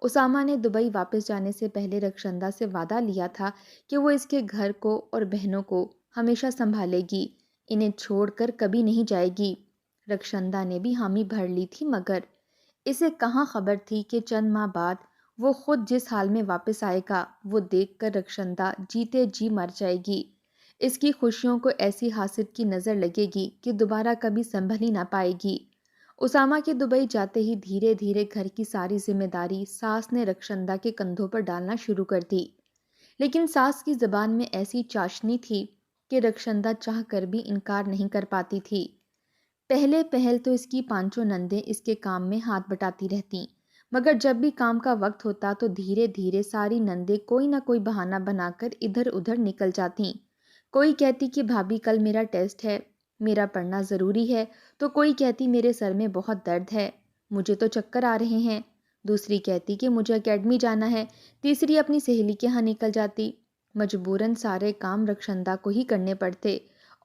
اسامہ نے دبئی واپس جانے سے پہلے رخشندہ سے وعدہ لیا تھا کہ وہ اس کے گھر کو اور بہنوں کو ہمیشہ سنبھالے گی، انہیں چھوڑ کر کبھی نہیں جائے گی۔ رخشندہ نے بھی حامی بھر لی تھی، مگر اسے کہاں خبر تھی کہ چند ماہ بعد وہ خود جس حال میں واپس آئے گا وہ دیکھ کر رخشندہ جیتے جی مر جائے گی۔ اس کی خوشیوں کو ایسی حاسد کی نظر لگے گی کہ دوبارہ کبھی سنبھل ہی نہ پائے گی۔ اسامہ کے دبئی جاتے ہی دھیرے دھیرے گھر کی ساری ذمہ داری ساس نے رخشندہ کے کندھوں پر ڈالنا شروع کر دی، لیکن ساس کی زبان میں ایسی چاشنی تھی کہ رخشندہ چاہ کر بھی انکار نہیں کر پاتی تھی۔ پہلے پہل تو اس کی پانچوں نندیں اس کے کام میں ہاتھ بٹاتی رہتیں، مگر جب بھی کام کا وقت ہوتا تو دھیرے دھیرے ساری نندیں کوئی نہ کوئی بہانہ بنا کر ادھر ادھر نکل جاتیں۔ کوئی کہتی کہ بھابھی کل میرا ٹیسٹ ہے، میرا پڑھنا ضروری ہے، تو کوئی کہتی میرے سر میں بہت درد ہے، مجھے تو چکر آ رہے ہیں، دوسری کہتی کہ مجھے اکیڈمی جانا ہے، تیسری اپنی سہیلی کے ہاں نکل جاتی۔ مجبوراً سارے کام رخشندہ کو ہی کرنے پڑتے،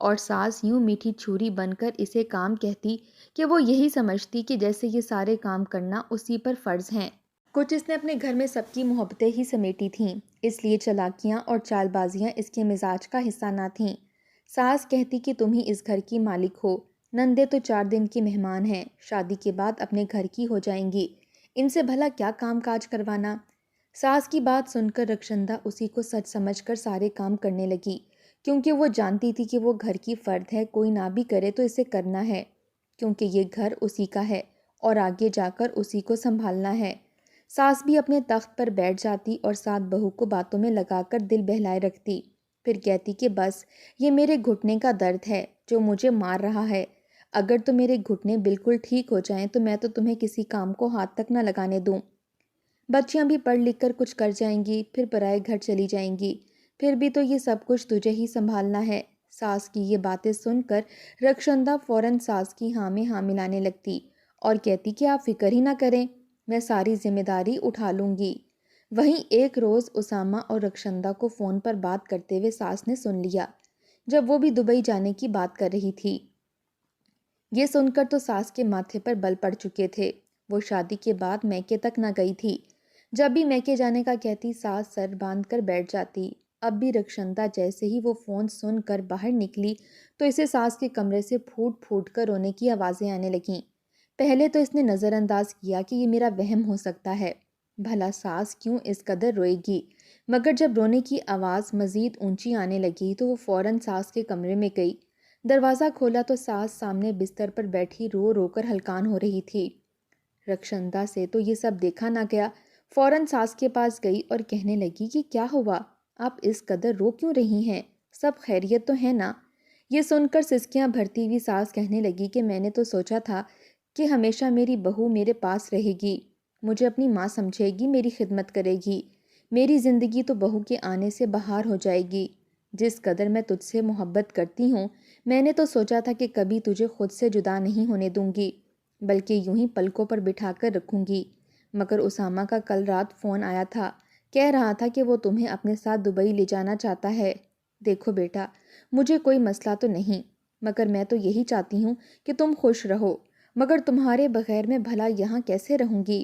اور ساس یوں میٹھی چھری بن کر اسے کام کہتی کہ وہ یہی سمجھتی کہ جیسے یہ سارے کام کرنا اسی پر فرض ہیں۔ کچھ اس نے اپنے گھر میں سب کی محبتیں ہی سمیٹی تھیں، اس لیے چالاکیاں اور چال بازیاں اس کے مزاج کا حصہ نہ تھیں۔ ساس کہتی کہ تم ہی اس گھر کی مالک ہو، نندے تو 4 دن کی مہمان ہیں، شادی کے بعد اپنے گھر کی ہو جائیں گی، ان سے بھلا کیا کام کاج کروانا۔ ساس کی بات سن کر رخشندہ اسی کو سچ سمجھ کر سارے کام کرنے لگی، کیونکہ وہ جانتی تھی کہ وہ گھر کی فرد ہے، کوئی نہ بھی کرے تو اسے کرنا ہے، کیونکہ یہ گھر اسی کا ہے اور آگے جا کر اسی کو سنبھالنا ہے۔ ساس بھی اپنے تخت پر بیٹھ جاتی اور ساتھ بہو کو باتوں میں لگا کر دل بہلائے رکھتی، پھر کہتی کہ بس یہ میرے گھٹنے کا درد ہے جو مجھے مار رہا ہے، اگر تو میرے گھٹنے بالکل ٹھیک ہو جائیں تو میں تو تمہیں کسی کام کو ہاتھ تک نہ لگانے دوں۔ بچیاں بھی پڑھ لکھ کر کچھ کر جائیں گی، پھر پرائے گھر چلی جائیں گی، پھر بھی تو یہ سب کچھ تجھے ہی سنبھالنا ہے۔ ساس کی یہ باتیں سن کر رخشندہ فوراً ساس کی ہاں میں ہاں ملانے لگتی اور کہتی کہ آپ فکر ہی نہ کریں، میں ساری ذمہ داری اٹھا لوں گی۔ وہیں ایک روز اسامہ اور رخشندہ کو فون پر بات کرتے ہوئے ساس نے سن لیا، جب وہ بھی دبئی جانے کی بات کر رہی تھی۔ یہ سن کر تو ساس کے ماتھے پر بل پڑ چکے تھے، وہ شادی کے بعد میکے تک نہ گئی تھی، جب بھی میکے جانے کا کہتی ساس سر باندھ کر بیٹھ جاتی۔ اب بھی رخشندہ جیسے ہی وہ فون سن کر باہر نکلی تو اسے ساس کے کمرے سے پھوٹ پھوٹ کر رونے کی آوازیں آنے لگیں۔ پہلے تو اس نے نظر انداز کیا کہ یہ میرا وہم ہو سکتا ہے، بھلا ساس کیوں اس قدر روئے گی، مگر جب رونے کی آواز مزید اونچی آنے لگی تو وہ فوراً ساس کے کمرے میں گئی۔ دروازہ کھولا تو ساس سامنے بستر پر بیٹھی رو رو کر ہلکان ہو رہی تھی۔ رخشندہ سے تو یہ سب دیکھا نہ گیا، فوراً ساس کے پاس گئی اور کہنے لگی کہ کیا ہوا، آپ اس قدر رو کیوں رہی ہیں، سب خیریت تو ہے نا؟ یہ سن کر سسکیاں بھرتی ہوئی ساس کہنے لگی کہ میں نے تو سوچا تھا کہ ہمیشہ میری بہو میرے پاس رہے گی، مجھے اپنی ماں سمجھے گی، میری خدمت کرے گی، میری زندگی تو بہو کے آنے سے بہار ہو جائے گی۔ جس قدر میں تجھ سے محبت کرتی ہوں، میں نے تو سوچا تھا کہ کبھی تجھے خود سے جدا نہیں ہونے دوں گی، بلکہ یوں ہی پلکوں پر بٹھا کر رکھوں گی۔ مگر اسامہ کا کل رات فون آیا تھا، کہہ رہا تھا کہ وہ تمہیں اپنے ساتھ دبئی لے جانا چاہتا ہے۔ دیکھو بیٹا، مجھے کوئی مسئلہ تو نہیں، مگر میں تو یہی چاہتی ہوں کہ تم خوش رہو، مگر تمہارے بغیر میں بھلا یہاں کیسے رہوں گی؟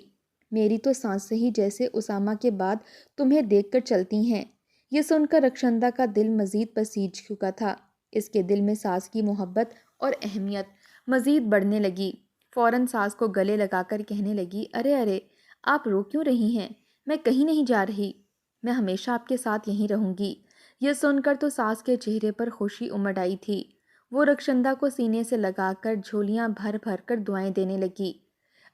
میری تو سانسیں ہی جیسے اسامہ کے بعد تمہیں دیکھ کر چلتی ہیں۔ یہ سن کر رخشندہ کا دل مزید پسیج چکا تھا، اس کے دل میں ساس کی محبت اور اہمیت مزید بڑھنے لگی۔ فوراً ساس کو گلے لگا کر کہنے لگی، ارے ارے آپ رو کیوں رہی ہیں، میں کہیں نہیں جا رہی، میں ہمیشہ آپ کے ساتھ یہیں رہوں گی۔ یہ سن کر تو ساس کے چہرے پر خوشی امڈ آئی تھی، وہ رخشندہ کو سینے سے لگا کر جھولیاں بھر بھر کر دعائیں دینے لگی۔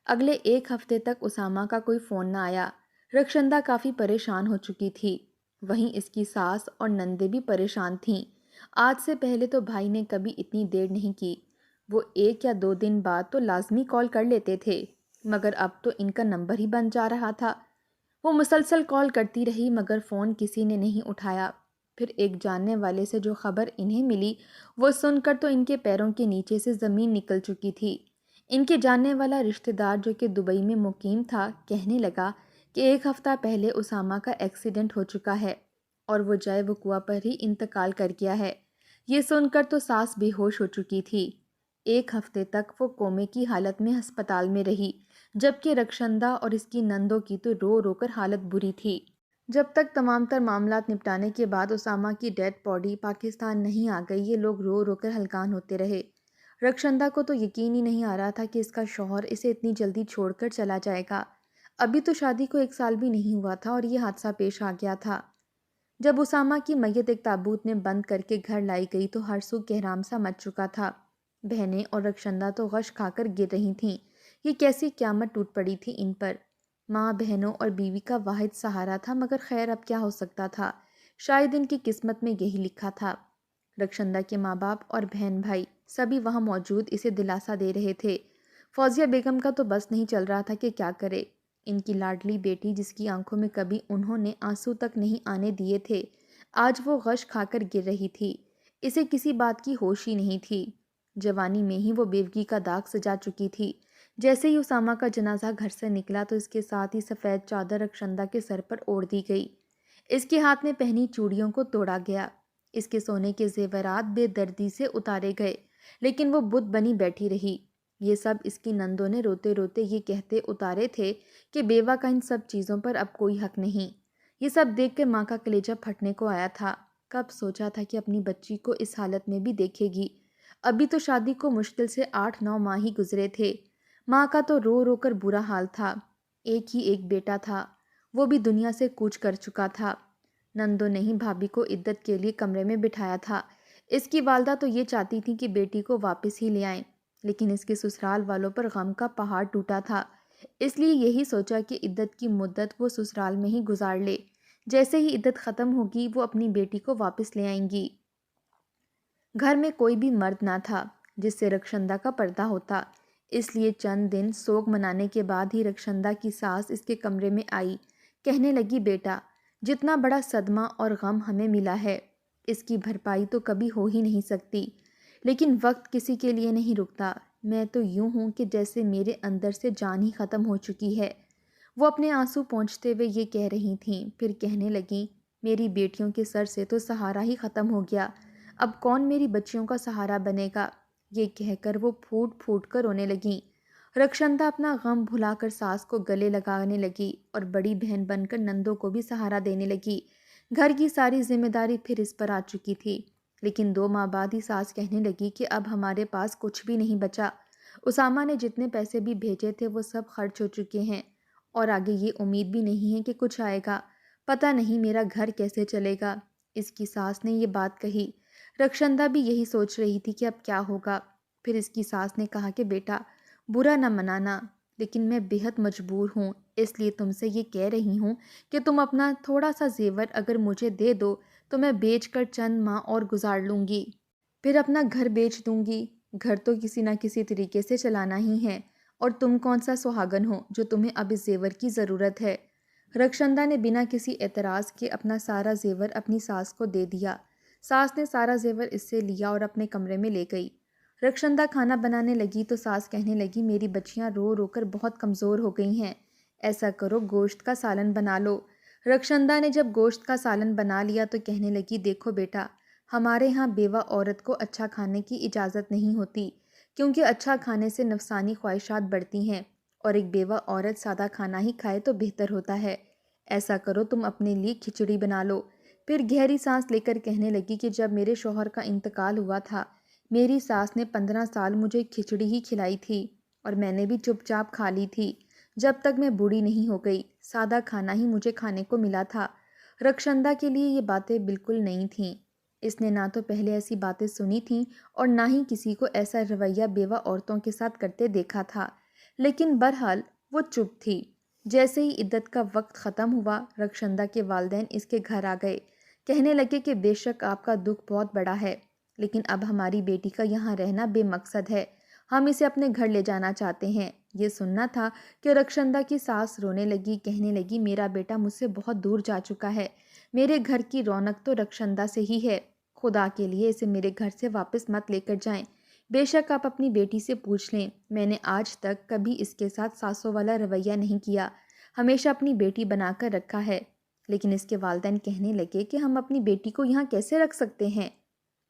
اگلے 1 ہفتے تک اسامہ کا کوئی فون نہ آیا، رخشندہ کافی پریشان ہو چکی تھی، وہیں اس کی ساس اور نندیں بھی پریشان تھیں۔ آج سے پہلے تو بھائی نے کبھی اتنی دیر نہیں کی، وہ 1 یا 2 دن بعد تو لازمی کال کر لیتے تھے، مگر اب تو ان کا نمبر ہی بند جا رہا تھا۔ وہ مسلسل کال کرتی رہی مگر فون کسی نے نہیں اٹھایا۔ پھر ایک جاننے والے سے جو خبر انہیں ملی وہ سن کر تو ان کے پیروں کے نیچے سے زمین نکل چکی تھی۔ ان کے جاننے والا رشتہ دار جو کہ دبئی میں مقیم تھا کہنے لگا کہ 1 ہفتہ پہلے اسامہ کا ایکسیڈنٹ ہو چکا ہے اور وہ جائے وقوع پر ہی انتقال کر گیا ہے۔ یہ سن کر تو ساس بے ہوش ہو چکی تھی۔ 1 ہفتے تک وہ کومے کی حالت میں ہسپتال میں رہی، جبکہ رکشندہ اور اس کی نندوں کی تو رو رو کر حالت بری تھی۔ جب تک تمام تر معاملات نپٹانے کے بعد اسامہ کی ڈیڈ باڈی پاکستان نہیں آ گئی، یہ لوگ رو رو کر ہلکان ہوتے رہے۔ رکشندہ کو تو یقین ہی نہیں آ رہا تھا کہ اس کا شوہر اسے اتنی جلدی چھوڑ کر چلا جائے گا۔ ابھی تو شادی کو 1 سال بھی نہیں ہوا تھا اور یہ حادثہ پیش آ گیا تھا۔ جب اسامہ کی میت ایک تابوت میں بند کر کے گھر لائی گئی تو ہر سو کہرام سا مچ چکا تھا۔ بہنیں اور رکشندہ تو غش کھا کر گر رہی تھیں۔ یہ کیسی قیامت ٹوٹ پڑی تھی ان پر۔ ماں، بہنوں اور بیوی کا واحد سہارا تھا، مگر خیر اب کیا ہو سکتا تھا، شاید ان کی قسمت میں یہی لکھا تھا۔ رکشندہ کے ماں باپ اور بہن بھائی سبھی وہاں موجود اسے دلاسا دے رہے تھے۔ فوزیہ بیگم کا تو بس نہیں چل رہا تھا کہ کیا کرے۔ ان کی لاڈلی بیٹی، جس کی آنکھوں میں کبھی انہوں نے آنسو تک نہیں آنے دیے تھے، آج وہ غش کھا کر گر رہی تھی۔ اسے کسی بات کی ہوش ہی نہیں تھی۔ جوانی میں ہی وہ بیوگی کا داغ سجا چکی تھی۔ جیسے ہی اسامہ کا جنازہ گھر سے نکلا تو اس کے ساتھ ہی سفید چادر رکشندہ کے سر پر اوڑھ دی گئی۔ اس کے ہاتھ میں پہنی چوڑیوں کو توڑا گیا۔ اس کے سونے کے زیورات بے دردی سے اتارے گئے، لیکن وہ بت بنی بیٹھی رہی۔ یہ سب اس کی نندوں نے روتے روتے یہ کہتے اتارے تھے کہ بیوہ کا ان سب چیزوں پر اب کوئی حق نہیں۔ یہ سب دیکھ کر ماں کا کلیجہ پھٹنے کو آیا تھا۔ کب سوچا تھا کہ اپنی بچی کو اس حالت میں بھی دیکھے گی۔ ابھی تو شادی کو مشکل سے 8-9 ماہ ہی گزرے تھے۔ ماں کا تو رو رو کر برا حال تھا۔ ایک ہی ایک بیٹا تھا، وہ بھی دنیا سے کوچ کر چکا تھا۔ نندوں نے ہی بھابھی کو عدت کے لیے کمرے میں بٹھایا تھا۔ اس کی والدہ تو یہ چاہتی تھی کہ بیٹی کو واپس ہی لے آئیں، لیکن اس کے سسرال والوں پر غم کا پہاڑ ٹوٹا تھا۔ اس لیے یہی سوچا کہ عدت کی مدت وہ سسرال میں ہی گزار لے۔ جیسے ہی عدت ختم ہوگی وہ اپنی بیٹی کو واپس لے آئیں گی۔ گھر میں کوئی بھی مرد نہ تھا جس سے رکشندہ کا پردہ ہوتا، اس لیے چند دن سوگ منانے کے بعد ہی رکشندہ کی ساس اس کے کمرے میں آئی۔ کہنے لگی، بیٹا، جتنا بڑا صدمہ اور غم ہمیں ملا ہے، اس کی بھرپائی تو کبھی ہو ہی نہیں سکتی، لیکن وقت کسی کے لیے نہیں رکتا۔ میں تو یوں ہوں کہ جیسے میرے اندر سے جان ہی ختم ہو چکی ہے۔ وہ اپنے آنسو پونچھتے ہوئے یہ کہہ رہی تھیں، پھر کہنے لگیں، میری بیٹیوں کے سر سے تو سہارا ہی ختم ہو گیا، اب کون میری بچیوں کا سہارا بنے گا؟ یہ کہہ کر وہ پھوٹ پھوٹ کر رونے لگیں۔ رکشندہ اپنا غم بھلا کر ساس کو گلے لگانے لگی اور بڑی بہن بن کر نندوں کو بھی سہارا دینے لگی۔ گھر کی ساری ذمہ داری پھر اس پر آ چکی تھی، لیکن 2 ماہ بعد ہی ساس کہنے لگی کہ اب ہمارے پاس کچھ بھی نہیں بچا۔ اسامہ نے جتنے پیسے بھی بھیجے تھے وہ سب خرچ ہو چکے ہیں، اور آگے یہ امید بھی نہیں ہے کہ کچھ آئے گا۔ پتہ نہیں میرا گھر کیسے چلے گا۔ اس کی ساس نے یہ بات کہی۔ رکشندہ بھی یہی سوچ رہی تھی کہ اب کیا ہوگا۔ پھر اس کی ساس نے کہا کہ بیٹا، برا نہ منانا، لیکن میں بےحد مجبور ہوں، اس لیے تم سے یہ کہہ رہی ہوں کہ تم اپنا تھوڑا سا زیور اگر مجھے دے دو تو میں بیچ کر چند ماہ اور گزار لوں گی، پھر اپنا گھر بیچ دوں گی۔ گھر تو کسی نہ کسی طریقے سے چلانا ہی ہے، اور تم کون سا سہاگن ہو جو تمہیں اب اس زیور کی ضرورت ہے۔ رکشندہ نے بنا کسی اعتراض کے اپنا سارا زیور اپنی ساس کو دے دیا۔ ساس نے سارا زیور اس سے لیا اور اپنے کمرے میں لے گئی۔ رکشندہ کھانا بنانے لگی تو ساس کہنے لگی، میری بچیاں رو رو کر بہت کمزور ہو گئی ہیں، ایسا کرو گوشت کا سالن بنا لو۔ رکشندہ نے جب گوشت کا سالن بنا لیا تو کہنے لگی، دیکھو بیٹا، ہمارے ہاں بیوہ عورت کو اچھا کھانے کی اجازت نہیں ہوتی، کیونکہ اچھا کھانے سے نفسانی خواہشات بڑھتی ہیں، اور ایک بیوہ عورت سادہ کھانا ہی کھائے تو بہتر ہوتا ہے۔ ایسا کرو تم اپنے لیے کھچڑی بنا لو۔ پھر گہری سانس لے کر کہنے لگی کہ جب میرے شوہر کا انتقال ہوا تھا، میری ساس نے 15 سال مجھے کھچڑی ہی کھلائی تھی، اور میں نے بھی چپ چاپ کھا لی تھی۔ جب تک میں بوڑھی نہیں ہو گئی، سادہ کھانا ہی مجھے کھانے کو ملا تھا۔ رکشندہ کے لیے یہ باتیں بالکل نئی تھیں۔ اس نے نہ تو پہلے ایسی باتیں سنی تھیں اور نہ ہی کسی کو ایسا رویہ بیوہ عورتوں کے ساتھ کرتے دیکھا تھا، لیکن بہرحال وہ چپ تھی۔ جیسے ہی عدت کا وقت ختم ہوا، رکشندہ کے والدین اس کے گھر آ گئے۔ کہنے لگے کہ بے شک آپ کا دکھ بہت بڑا ہے، لیکن اب ہماری بیٹی کا یہاں رہنا بے مقصد ہے، ہم اسے اپنے گھر لے جانا چاہتے ہیں۔ یہ سننا تھا کہ رکشندہ کی ساس رونے لگی، کہنے لگی، میرا بیٹا مجھ سے بہت دور جا چکا ہے، میرے گھر کی رونق تو رکشندہ سے ہی ہے، خدا کے لیے اسے میرے گھر سے واپس مت لے کر جائیں۔ بے شک آپ اپنی بیٹی سے پوچھ لیں، میں نے آج تک کبھی اس کے ساتھ ساسوں والا رویہ نہیں کیا، ہمیشہ اپنی بیٹی بنا کر رکھا ہے۔ لیکن اس کے والدین کہنے لگے کہ ہم اپنی بیٹی کو یہاں کیسے رکھ سکتے ہیں،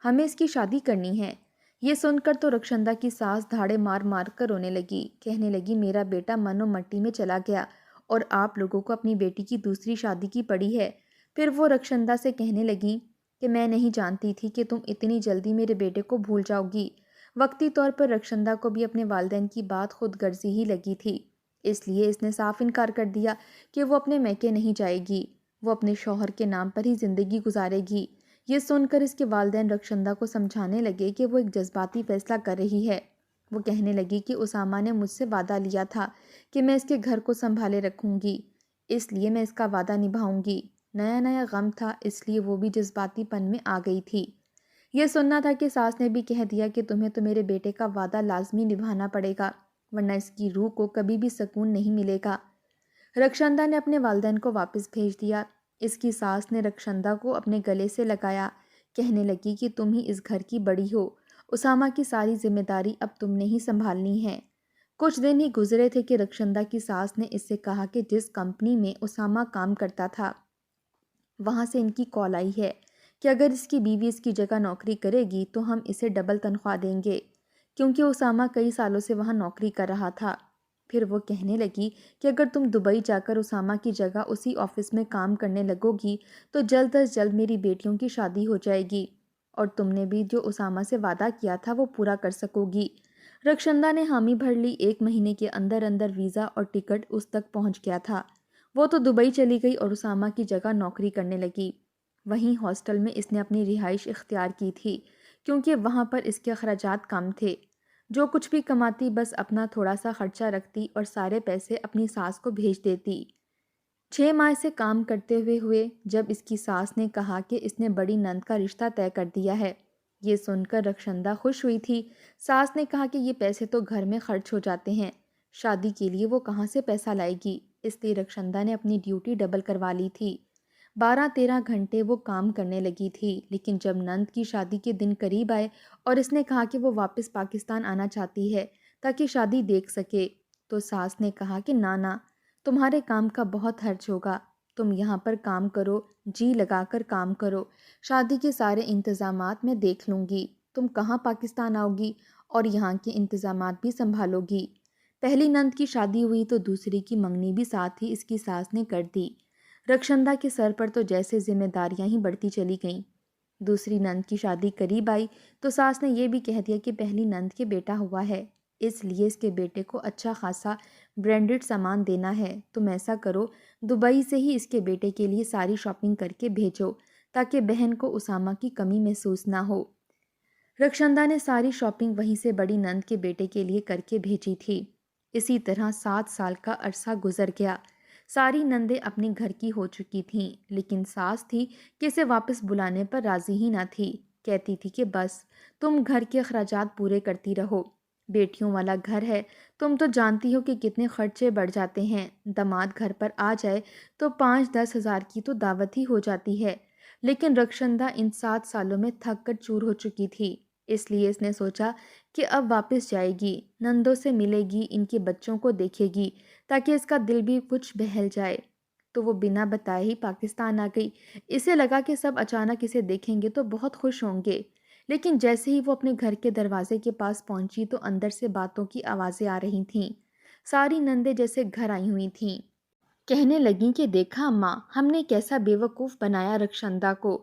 ہمیں اس کی شادی کرنی ہے۔ یہ سن کر تو رخشندہ کی ساس دھاڑے مار مار کر رونے لگی، کہنے لگی میرا بیٹا منو مٹی میں چلا گیا اور آپ لوگوں کو اپنی بیٹی کی دوسری شادی کی پڑی ہے۔ پھر وہ رخشندہ سے کہنے لگی کہ میں نہیں جانتی تھی کہ تم اتنی جلدی میرے بیٹے کو بھول جاؤ گی۔ وقتی طور پر رخشندہ کو بھی اپنے والدین کی بات خود غرضی ہی لگی تھی، اس لیے اس نے صاف انکار کر دیا کہ وہ اپنے میکے نہیں جائے گی، وہ اپنے شوہر کے نام پر ہی زندگی گزارے گی۔ یہ سن کر اس کے والدین رخشندہ کو سمجھانے لگے کہ وہ ایک جذباتی فیصلہ کر رہی ہے۔ وہ کہنے لگی کہ اسامہ نے مجھ سے وعدہ لیا تھا کہ میں اس کے گھر کو سنبھالے رکھوں گی، اس لیے میں اس کا وعدہ نبھاؤں گی۔ نیا نیا غم تھا، اس لیے وہ بھی جذباتی پن میں آ گئی تھی۔ یہ سننا تھا کہ ساس نے بھی کہہ دیا کہ تمہیں تو میرے بیٹے کا وعدہ لازمی نبھانا پڑے گا، ورنہ اس کی روح کو کبھی بھی سکون نہیں ملے گا۔ رخشندہ نے اپنے والدین کو واپس بھیج دیا۔ اس کی ساس نے رخشندہ کو اپنے گلے سے لگایا، کہنے لگی کہ تم ہی اس گھر کی بڑی ہو، اسامہ کی ساری ذمہ داری اب تم نے ہی سنبھالنی ہے۔ کچھ دن ہی گزرے تھے کہ رخشندہ کی ساس نے اس سے کہا کہ جس کمپنی میں اسامہ کام کرتا تھا وہاں سے ان کی کال آئی ہے کہ اگر اس کی بیوی اس کی جگہ نوکری کرے گی تو ہم اسے ڈبل تنخواہ دیں گے، کیونکہ اسامہ کئی سالوں سے وہاں نوکری کر رہا تھا۔ پھر وہ کہنے لگی کہ اگر تم دبئی جا کر اسامہ کی جگہ اسی آفس میں کام کرنے لگو گی تو جلد از جلد میری بیٹیوں کی شادی ہو جائے گی اور تم نے بھی جو اسامہ سے وعدہ کیا تھا وہ پورا کر سکو گی۔ رخشندہ نے حامی بھر لی۔ 1 مہینے کے اندر اندر ویزا اور ٹکٹ اس تک پہنچ گیا تھا۔ وہ تو دبئی چلی گئی اور اسامہ کی جگہ نوکری کرنے لگی۔ وہیں ہاسٹل میں اس نے اپنی رہائش اختیار کی تھی، کیونکہ وہاں پر اس کے اخراجات کم تھے۔ جو کچھ بھی کماتی بس اپنا تھوڑا سا خرچہ رکھتی اور سارے پیسے اپنی ساس کو بھیج دیتی۔ 6 ماہ سے کام کرتے ہوئے جب اس کی ساس نے کہا کہ اس نے بڑی نند کا رشتہ طے کر دیا ہے، یہ سن کر رخشندہ خوش ہوئی تھی۔ ساس نے کہا کہ یہ پیسے تو گھر میں خرچ ہو جاتے ہیں، شادی کے لیے وہ کہاں سے پیسہ لائے گی؟ اس لیے رخشندہ نے اپنی ڈیوٹی ڈبل کروا لی تھی۔ 12-13 گھنٹے وہ کام کرنے لگی تھی، لیکن جب نند کی شادی کے دن قریب آئے اور اس نے کہا کہ وہ واپس پاکستان آنا چاہتی ہے تاکہ شادی دیکھ سکے، تو ساس نے کہا کہ نانا، تمہارے کام کا بہت خرچ ہوگا، تم یہاں پر کام کرو، جی لگا کر کام کرو، شادی کے سارے انتظامات میں دیکھ لوں گی، تم کہاں پاکستان آؤ گی اور یہاں کے انتظامات بھی سنبھالو گی۔ پہلی نند کی شادی ہوئی تو دوسری کی منگنی بھی ساتھ ہی اس کی ساس نے کر دی۔ رخشندہ کے سر پر تو جیسے ذمہ داریاں ہی بڑھتی چلی گئیں۔ دوسری نند کی شادی قریب آئی تو ساس نے یہ بھی کہہ دیا کہ پہلی نند کے بیٹا ہوا ہے، اس لیے اس کے بیٹے کو اچھا خاصا برانڈڈ سامان دینا ہے، تم ایسا کرو دبئی سے ہی اس کے بیٹے کے لیے ساری شاپنگ کر کے بھیجو تاکہ بہن کو اسامہ کی کمی محسوس نہ ہو۔ رخشندہ نے ساری شاپنگ وہیں سے بڑی نند کے بیٹے کے لیے کر کے بھیجی تھی۔ اسی طرح 7 سال کا عرصہ گزر گیا۔ ساری نندیں اپنے گھر کی ہو چکی تھیں، لیکن ساس تھی کہ اسے واپس بلانے پر راضی ہی نہ تھی۔ کہتی تھی کہ بس تم گھر کے اخراجات پورے کرتی رہو، بیٹیوں والا گھر ہے، تم تو جانتی ہو کہ کتنے خرچے بڑھ جاتے ہیں، داماد گھر پر آ جائے تو 5-10 ہزار کی تو دعوت ہی ہو جاتی ہے۔ لیکن رخشندہ ان 7 سالوں میں تھک کر چور ہو چکی تھی، اس لیے اس نے سوچا کہ اب واپس جائے گی، نندوں سے ملے گی، ان کے بچوں کو دیکھے گی تاکہ اس کا دل بھی کچھ بہل جائے۔ تو وہ بنا بتائے ہی پاکستان آ گئی۔ اسے لگا کہ سب اچانک اسے دیکھیں گے تو بہت خوش ہوں گے، لیکن جیسے ہی وہ اپنے گھر کے دروازے کے پاس پہنچی تو اندر سے باتوں کی آوازیں آ رہی تھیں۔ ساری نندیں جیسے گھر آئی ہوئی تھیں، کہنے لگیں کہ دیکھا اماں، ہم نے کیسا بے وقوف بنایا رخشندہ کو،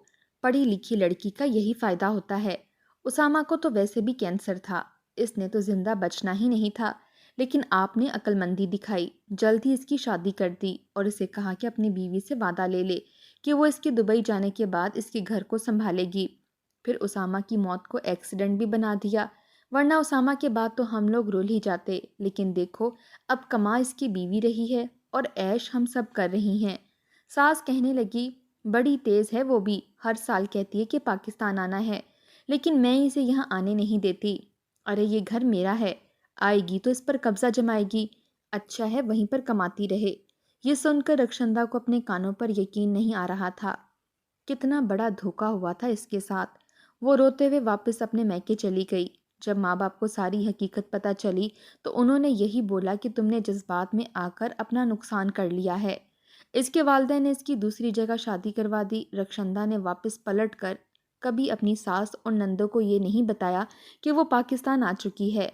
پڑھی لکھی لڑکی کا یہی فائدہ ہوتا ہے، اسامہ کو تو ویسے بھی کینسر تھا، اس نے تو زندہ بچنا ہی نہیں تھا، لیکن آپ نے عقل مندی دکھائی، جلد ہی اس کی شادی کر دی اور اسے کہا کہ اپنی بیوی سے وعدہ لے لے کہ وہ اس کے دبئی جانے کے بعد اس کے گھر کو سنبھالے گی۔ پھر اسامہ کی موت کو ایکسیڈنٹ بھی بنا دیا، ورنہ اسامہ کے بعد تو ہم لوگ رول ہی جاتے، لیکن دیکھو اب کما اس کی بیوی رہی ہے اور عیش ہم سب کر رہی ہیں۔ ساس کہنے لگی بڑی تیز ہے وہ بھی، ہر سال کہتی ہے کہ پاکستان آنا ہے، لیکن میں اسے یہاں آنے نہیں دیتی۔ ارے یہ گھر میرا ہے، آئے گی تو اس پر قبضہ جمائے گی، اچھا ہے وہیں پر کماتی رہے۔ یہ سن کر رخشندہ کو اپنے کانوں پر یقین نہیں آ رہا تھا، کتنا بڑا دھوکا ہوا تھا اس کے ساتھ۔ وہ روتے ہوئے واپس اپنے میکے چلی گئی۔ جب ماں باپ کو ساری حقیقت پتہ چلی تو انہوں نے یہی بولا کہ تم نے جذبات میں آ کر اپنا نقصان کر لیا ہے۔ اس کے والدین نے اس کی دوسری جگہ شادی کروا دی۔ رخشندہ نے واپس پلٹ کر کبھی اپنی ساس اور نندوں کو یہ نہیں بتایا کہ وہ پاکستان آ چکی ہے۔